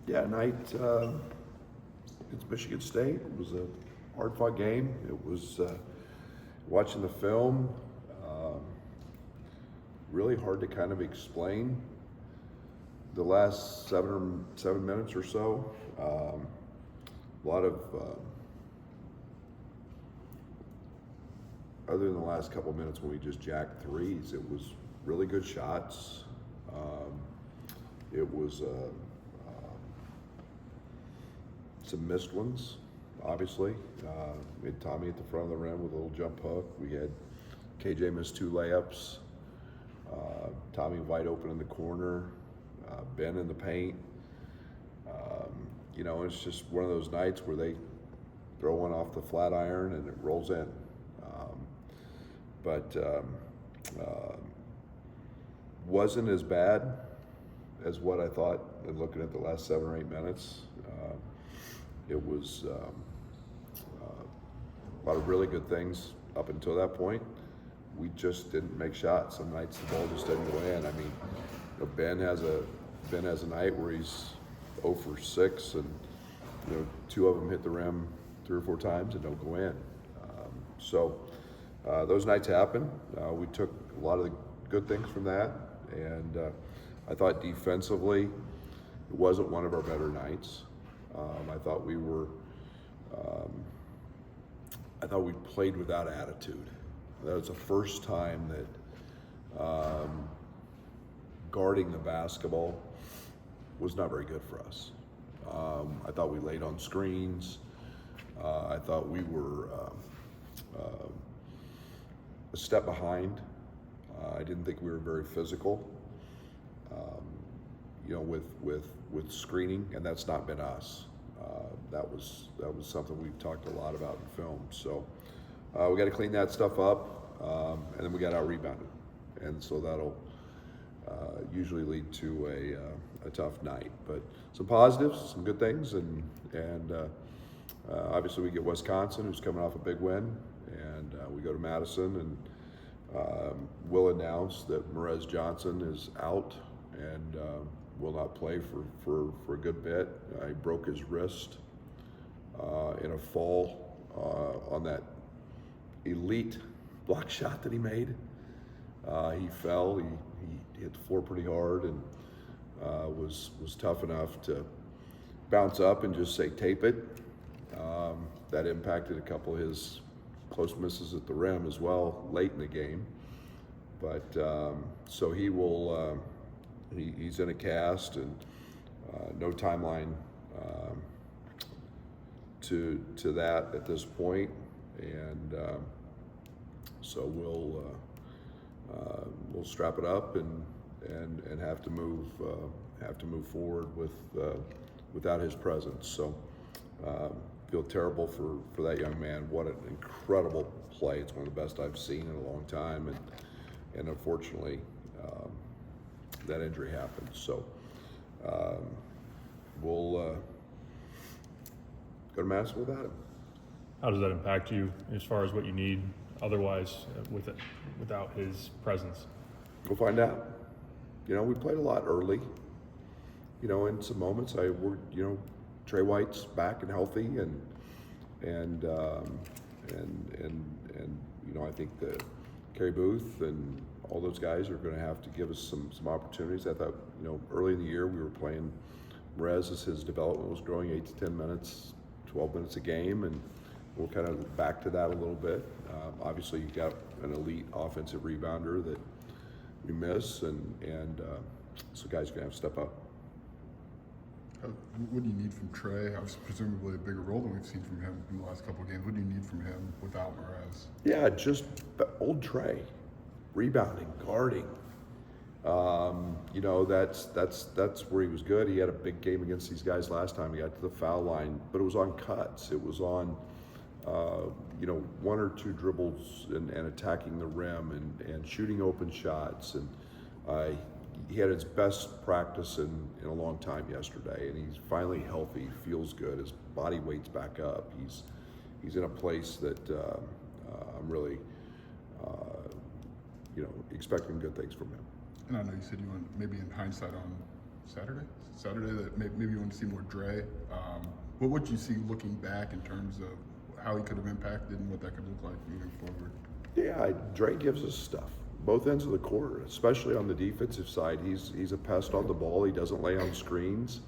Yeah, night against Michigan State. It was a hard-fought game. It was watching the film. Really hard to kind of explain the last seven minutes or so. A lot of other than the last couple minutes when we just jacked threes, it was really good shots. It was some missed ones, obviously. We had Tommy at the front of the rim with a little jump hook. We had KJ missed 2 layups. Tommy wide open in the corner. Ben in the paint. It's just one of those nights where they throw one off the flat iron and it rolls in. But wasn't as bad as what I thought in looking at the last 7 or 8 minutes. It was a lot of really good things up until that point. We just didn't make shots. Some nights the ball just didn't go in. I mean, Ben has a night where he's 0 for 6, and 2 of them hit the rim 3 or 4 times and don't go in. So those nights happen. We took a lot of the good things from that, and I thought defensively it wasn't one of our better nights. I thought we played without attitude. That was the first time that guarding the basketball was not very good for us. I thought we laid on screens. I thought we were a step behind. I didn't think we were very physical, with screening, and that's not been us. That was something we've talked a lot about in film. So we got to clean that stuff up, and then we got out rebounded, and so that'll usually lead to a tough night. But some positives, some good things, and obviously we get Wisconsin, who's coming off a big win, and we go to Madison, and we'll announce that Morez Johnson is out and will not play for a good bit. He broke his wrist in a fall on that elite block shot that he made. He fell. He hit the floor pretty hard, and was tough enough to bounce up and just say tape it. That impacted a couple of his close misses at the rim as well late in the game. But so he will. He's in a cast, and no timeline to that at this point, and so we'll strap it up and have to move forward without his presence. So feel terrible for that young man. What an incredible play! It's one of the best I've seen in a long time, and unfortunately. That injury happened. So we'll go to Madison without him. How does that impact you as far as what you need otherwise without his presence? We'll find out. We played a lot early. In some moments, Trey White's back and healthy, and I think the Kerry Booth and all those guys are going to have to give us some opportunities. I thought, early in the year we were playing Morez as his development was growing 8 to 10 minutes, 12 minutes a game, and we're kind of back to that a little bit. Obviously, you got an elite offensive rebounder that we miss, and so guys are going to have to step up. What do you need from Trey? Obviously, presumably a bigger role than we've seen from him in the last couple of games. What do you need from him without Morez? Yeah, just old Trey. Rebounding, guarding. That's where he was good. He had a big game against these guys last time. He got to the foul line, but it was on cuts. It was on, 1 or 2 dribbles and attacking the rim and shooting open shots. And he had his best practice in a long time yesterday, and he's finally healthy. Feels good. His body weight's back up. He's in a place that I'm really. Expecting good things from him. And I know you said you want maybe in hindsight on Saturday that maybe you want to see more Dre. What would you see looking back in terms of how he could have impacted and what that could look like moving forward? Yeah, Dre gives us stuff. Both ends of the court, especially on the defensive side. He's a pest on the ball. He doesn't lay on screens.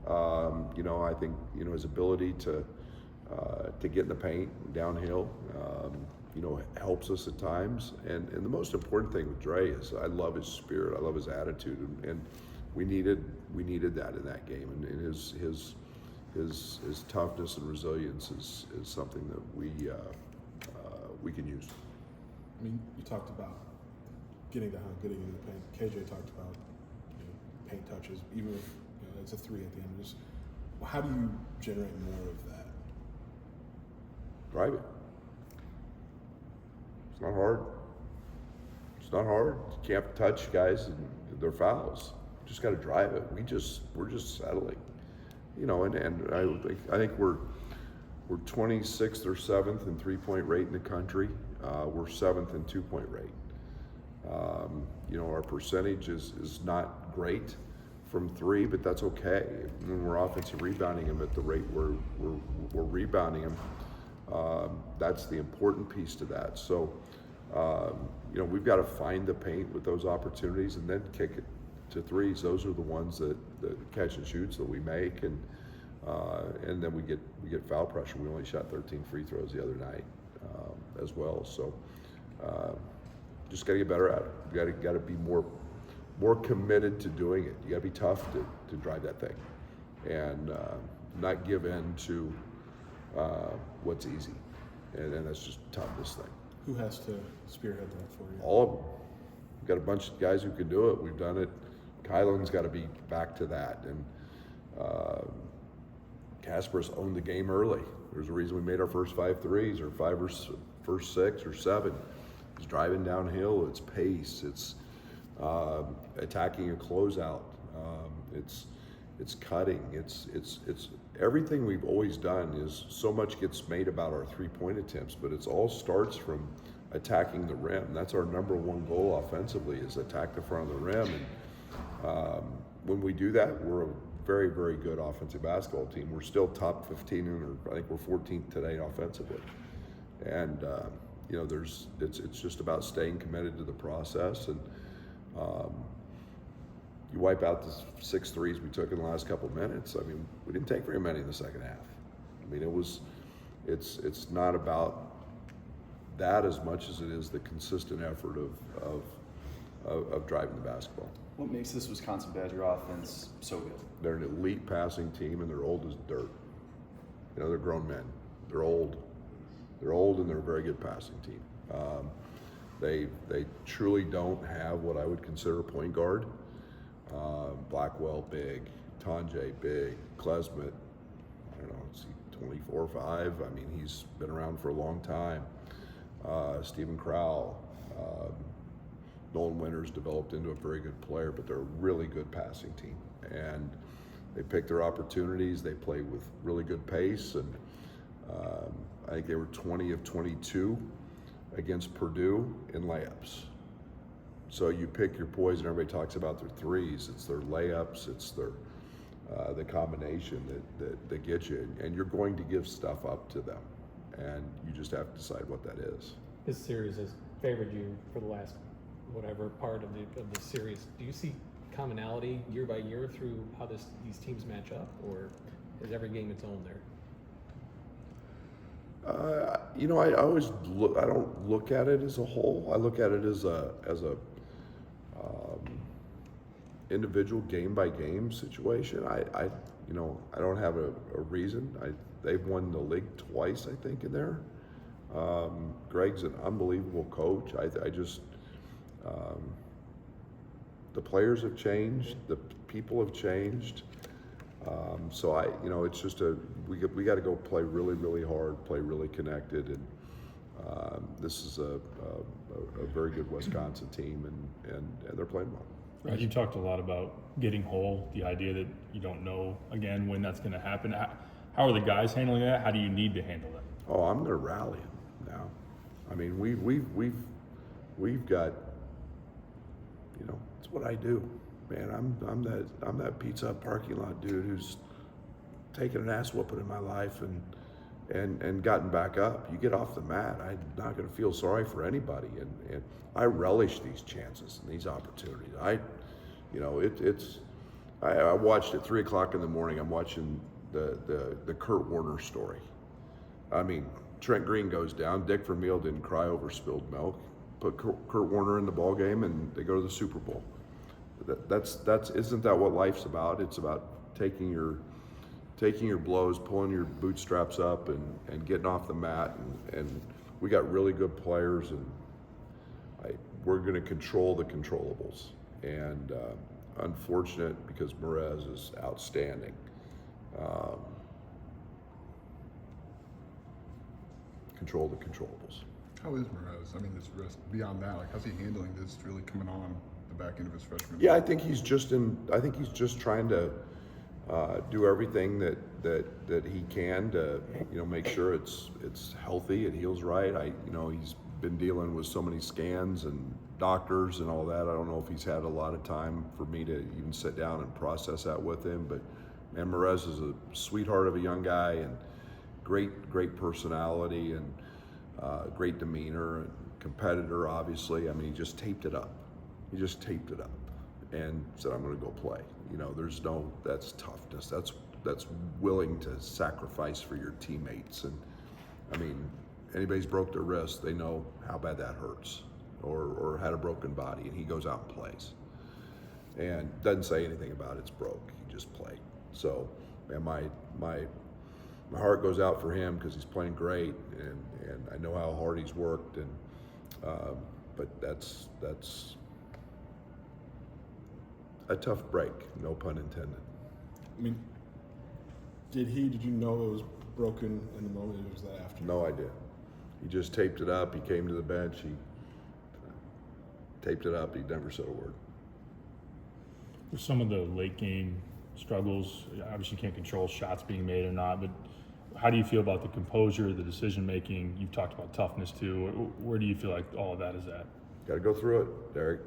I think his ability to get in the paint downhill, helps us at times. And the most important thing with Dre is I love his spirit. I love his attitude, and we needed that in that game. And his toughness and resilience is something that we can use. I mean, you talked about getting in the paint. KJ talked about paint touches, even if it's a three at the end. Just how do you generate more of that? Drive it. It's not hard. You can't touch guys and they're fouls. You just got to drive it. We're just settling, and I think we're 26th or 7th in 3-point rate in the country. We're 7th in 2-point rate. Our percentage is not great from 3, but that's okay. When we're offensive rebounding them at the rate we're rebounding them, that's the important piece to that. So, we've got to find the paint with those opportunities and then kick it to threes. Those are the ones that catch and shoots that we make, and then we get foul pressure. We only shot 13 free throws the other night as well. So, just got to get better at it. You got to be more committed to doing it. You got to be tough to drive that thing, and not give in to what's easy, and that's just the toughest thing. Who has to spearhead that for you? All of them. We've got a bunch of guys who can do it. We've done it. Kylan's got to be back to that, and Casper's owned the game early. There's a reason we made our first 5 threes, or 5 or first 6 or 7. It's driving downhill. It's pace. It's attacking a closeout. It's cutting. It's everything we've always done. Is so much gets made about our 3-point attempts, but it all starts from attacking the rim. That's our number one goal offensively, is attack the front of the rim. And when we do that, we're a very, very good offensive basketball team. We're still top 15, or I think we're 14th today offensively. And it's just about staying committed to the process. And you wipe out the 6 threes we took in the last couple of minutes. I mean, we didn't take very many in the second half. I mean, it's not about that as much as it is the consistent effort of driving the basketball. What makes this Wisconsin Badger offense so good? They're an elite passing team, and they're old as dirt. They're grown men. They're old. They're old, and they're a very good passing team. They truly don't have what I would consider a point guard. Blackwell big, Tanjay big, Klesmet, I don't know, is he 24 or 5? I mean, he's been around for a long time. Stephen Crowell, Nolan Winters developed into a very good player, but they're a really good passing team. And they pick their opportunities. They play with really good pace, and I think they were 20 of 22 against Purdue in layups. So you pick your poison. Everybody talks about their threes. It's their layups. It's their the combination that gets you, and you're going to give stuff up to them, and you just have to decide what that is. This series has favored you for the last whatever part of the series. Do you see commonality year by year through how these teams match up, or is every game its own there? I always look. I don't look at it as a whole. I look at it as a individual game by game situation. I don't have a reason. They've won the league twice, I think, in there. Greg's an unbelievable coach. I just the players have changed, the people have changed. So it's just we got to go play really, really hard, play really connected, and this is a very good Wisconsin team, and they're playing well. Right, you talked a lot about getting whole, the idea that you don't know again when that's going to happen. How are the guys handling that? How do you need to handle that? Oh, I'm going to rally them now. I mean, we've got, it's what I do. man, I'm that Pizza Hut parking lot dude who's taken an ass whooping in my life and gotten back up. You get off the mat, I'm not going to feel sorry for anybody, and I relish these chances and these opportunities. I watched at 3 o'clock in the morning. I'm watching the Kurt Warner story. I mean, Trent Green goes down. Dick Vermeil didn't cry over spilled milk. Put Kurt Warner in the ball game, and they go to the Super Bowl. Isn't that what life's about? It's about taking your blows, pulling your bootstraps up, and getting off the mat. And we got really good players, and we're going to control the controllables. And unfortunate because Morez is outstanding. Control the controllables. How is Morez? I mean, this rest beyond that, like how's he handling this? Really coming on the back end of his freshman. Yeah, I think he's just trying to do everything that he can to make sure it's healthy, it heals right. He's been dealing with so many scans and doctors and all that. I don't know if he's had a lot of time for me to even sit down and process that with him. But man, Morez is a sweetheart of a young guy and great personality and great demeanor and competitor. Obviously, I mean, he just taped it up. And said, "I'm going to go play." That's toughness. That's willing to sacrifice for your teammates. And I mean, anybody's broke their wrist, they know how bad that hurts, or had a broken body, and he goes out and plays, and doesn't say anything about it's broke. He just played. So, man, my heart goes out for him because he's playing great, and I know how hard he's worked, and but that's a tough break, no pun intended. I mean, did you know it was broken in the moment, or was that after? No idea. He just taped it up. He came to the bench. He taped it up. He never said a word. With some of the late game struggles, obviously you can't control shots being made or not, but how do you feel about the composure, the decision making? You've talked about toughness too. Where do you feel like all of that is at? Got to go through it, Derek.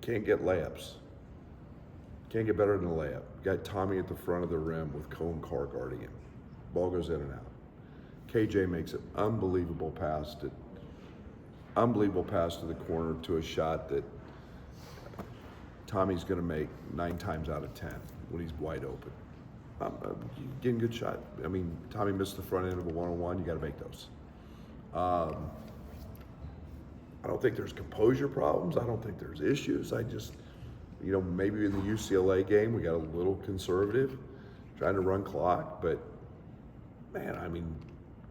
Can't get layups. Can't get better than a layup. Got Tommy at the front of the rim with Cone Carr guarding him. Ball goes in and out. KJ makes an unbelievable pass to the corner to a shot that Tommy's going to make 9 times out of 10 when he's wide open. Getting a good shot. I mean, Tommy missed the front end of a one-on-one. You got to make those. I don't think there's composure problems. I don't think there's issues. I just, maybe in the UCLA game we got a little conservative, trying to run clock. But man, I mean,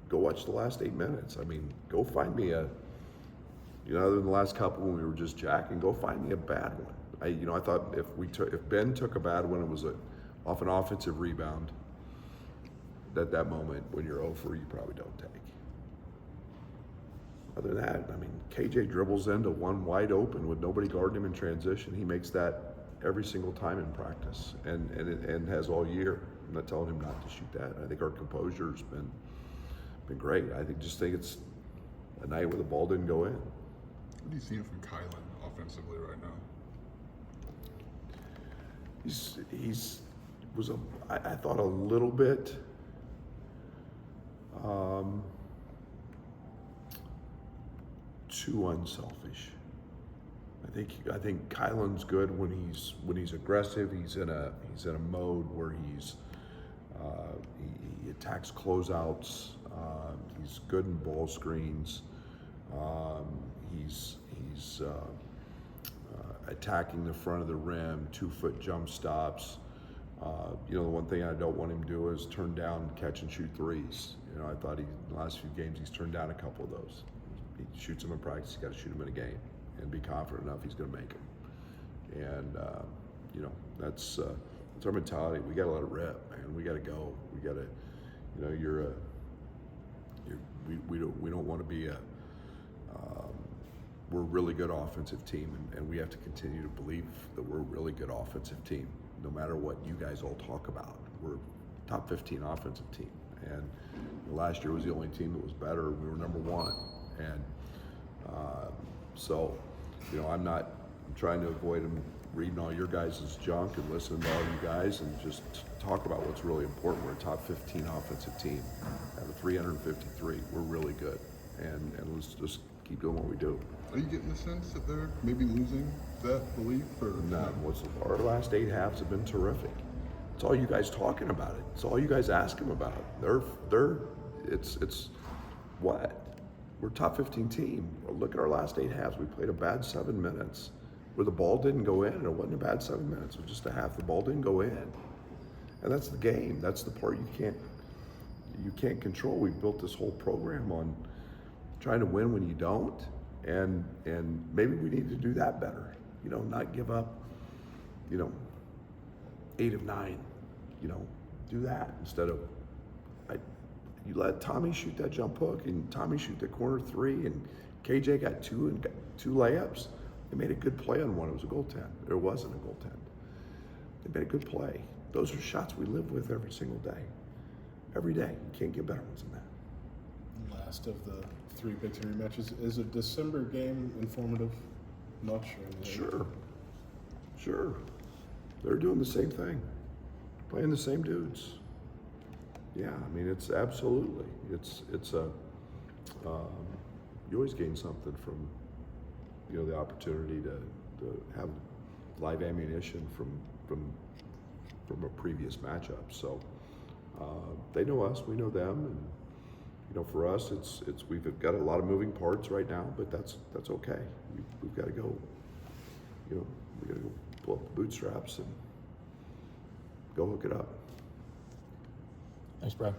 go watch the last 8 minutes. I mean, go find me other than the last couple when we were just jacking, go find me a bad one. I thought if Ben took a bad one, it was off an offensive rebound. At that moment, when you're 0 for, you probably don't take. Other than that, I mean, KJ dribbles into one wide open with nobody guarding him in transition. He makes that every single time in practice, and has all year. I'm not telling him not to shoot that. I think our composure's been great. I think it's a night where the ball didn't go in. What are you seeing from Kylan offensively right now? I thought a little bit too unselfish. I think Kylan's good when he's aggressive. He's in a mode where he attacks closeouts. He's good in ball screens. He's attacking the front of the rim, 2-foot jump stops. The one thing I don't want him to do is turn down catch and shoot threes. I thought in the last few games he's turned down a couple of those. He shoots them in practice. He's got to shoot them in a game and be confident enough he's going to make them. And that's our mentality. We got to let it rip, man. We got to go. We got to, we don't want to be we're a really good offensive team, and we have to continue to believe that we're a really good offensive team, no matter what you guys all talk about. We're a top 15 offensive team, and last year was the only team that was better. We were number 1, and so I'm trying to avoid him reading all your guys' junk and listening to all you guys and just talk about what's really important. We're a top 15 offensive team. Out of 353, we're really good. And let's just keep doing what we do. Are you getting the sense that they're maybe losing that belief? Or Our last 8 halves have been terrific. It's all you guys talking about it. It's all you guys asking about. It's what? We're a top 15 team. Look at our last 8 halves. We played a bad 7 minutes where the ball didn't go in, and it wasn't a bad 7 minutes. It was just a half. The ball didn't go in, and that's the game. That's the part you can't control. We've built this whole program on trying to win when you don't, and maybe we need to do that better. You know, not give up. 8 of 9. Do that instead of you let Tommy shoot that jump hook and Tommy shoot the corner 3, and KJ got 2 and got 2 layups. They made a good play on one. It was a goaltend. It wasn't a goaltend. They made a good play. Those are shots we live with every single day. Every day. You can't get better ones than that. Last of the 3 Big Ten rematches. Is a December game informative much? Sure. They're doing the same thing. Playing the same dudes. Yeah, I mean, it's absolutely. It's a, you always gain something from, the opportunity to have live ammunition from a previous matchup. So they know us, we know them, and for us, it's we've got a lot of moving parts right now, but that's okay. We've got to go. We got to go pull up the bootstraps and go hook it up. Thanks, Brad.